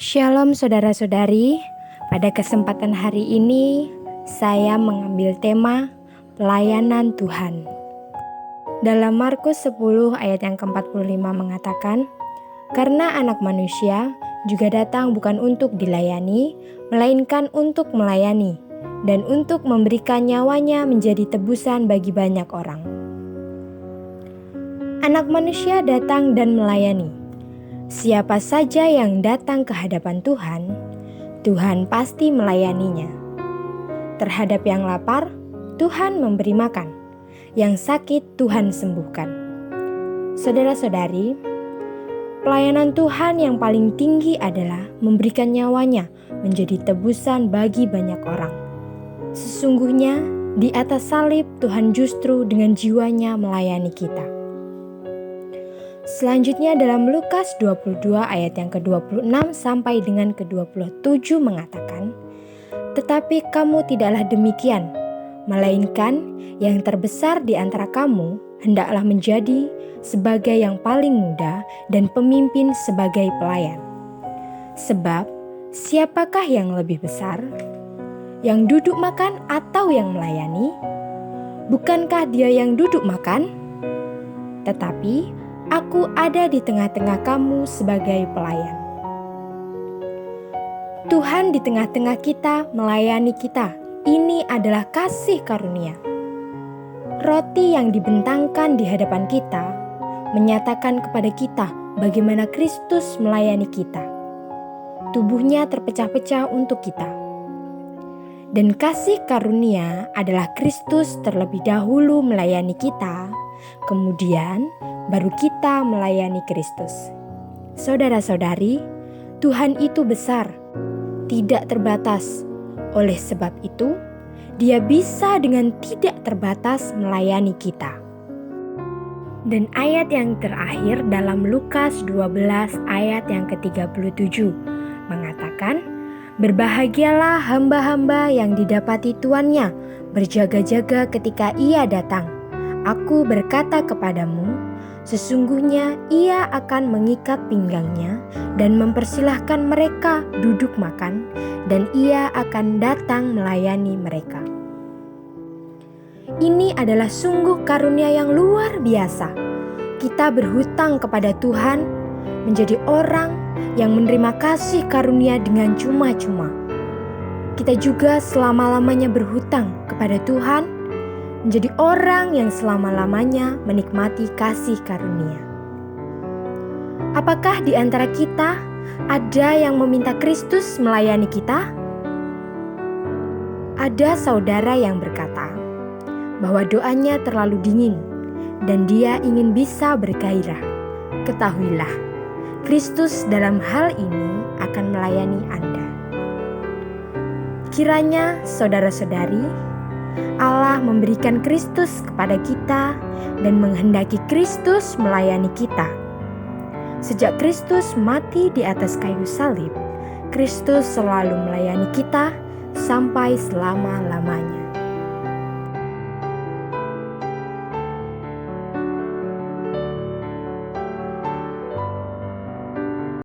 Shalom saudara-saudari, pada kesempatan hari ini saya mengambil tema pelayanan Tuhan. Dalam Markus 10 ayat yang ke-45 mengatakan, "Karena anak manusia juga datang bukan untuk dilayani, melainkan untuk melayani, dan untuk memberikan nyawanya menjadi tebusan bagi banyak orang." Anak manusia datang dan melayani. Siapa saja yang datang ke hadapan Tuhan, Tuhan pasti melayaninya. Terhadap yang lapar, Tuhan memberi makan. Yang sakit, Tuhan sembuhkan. Saudara-saudari, pelayanan Tuhan yang paling tinggi adalah memberikan nyawanya menjadi tebusan bagi banyak orang. Sesungguhnya, di atas salib Tuhan justru dengan jiwanya melayani kita. Selanjutnya dalam Lukas 22 ayat yang ke-26 sampai dengan ke-27 mengatakan, "Tetapi kamu tidaklah demikian, melainkan yang terbesar di antara kamu hendaklah menjadi sebagai yang paling muda dan pemimpin sebagai pelayan. Sebab siapakah yang lebih besar? Yang duduk makan atau yang melayani? Bukankah dia yang duduk makan? Tetapi Aku ada di tengah-tengah kamu sebagai pelayan." Tuhan di tengah-tengah kita melayani kita. Ini adalah kasih karunia. Roti yang dibentangkan di hadapan kita menyatakan kepada kita bagaimana Kristus melayani kita. Tubuhnya terpecah-pecah untuk kita. Dan kasih karunia adalah Kristus terlebih dahulu melayani kita, kemudian baru kita melayani Kristus. Saudara-saudari, Tuhan itu besar, tidak terbatas. Oleh sebab itu, Dia bisa dengan tidak terbatas melayani kita. Dan ayat yang terakhir dalam Lukas 12 ayat yang ke-37 mengatakan, "Berbahagialah hamba-hamba yang didapati tuannya berjaga-jaga ketika ia datang. Aku berkata kepadamu, sesungguhnya ia akan mengikat pinggangnya dan mempersilahkan mereka duduk makan, dan ia akan datang melayani mereka." Ini adalah sungguh karunia yang luar biasa. Kita berhutang kepada Tuhan menjadi orang yang menerima kasih karunia dengan cuma-cuma. Kita juga selama-lamanya berhutang kepada Tuhan menjadi orang yang selama-lamanya menikmati kasih karunia. Apakah di antara kita ada yang meminta Kristus melayani kita? Ada saudara yang berkata bahwa doanya terlalu dingin dan dia ingin bisa bergairah. Ketahuilah, Kristus dalam hal ini akan melayani Anda. Kiranya saudara-saudari, Allah memberikan Kristus kepada kita dan menghendaki Kristus melayani kita. Sejak Kristus mati di atas kayu salib, Kristus selalu melayani kita sampai selama-lamanya.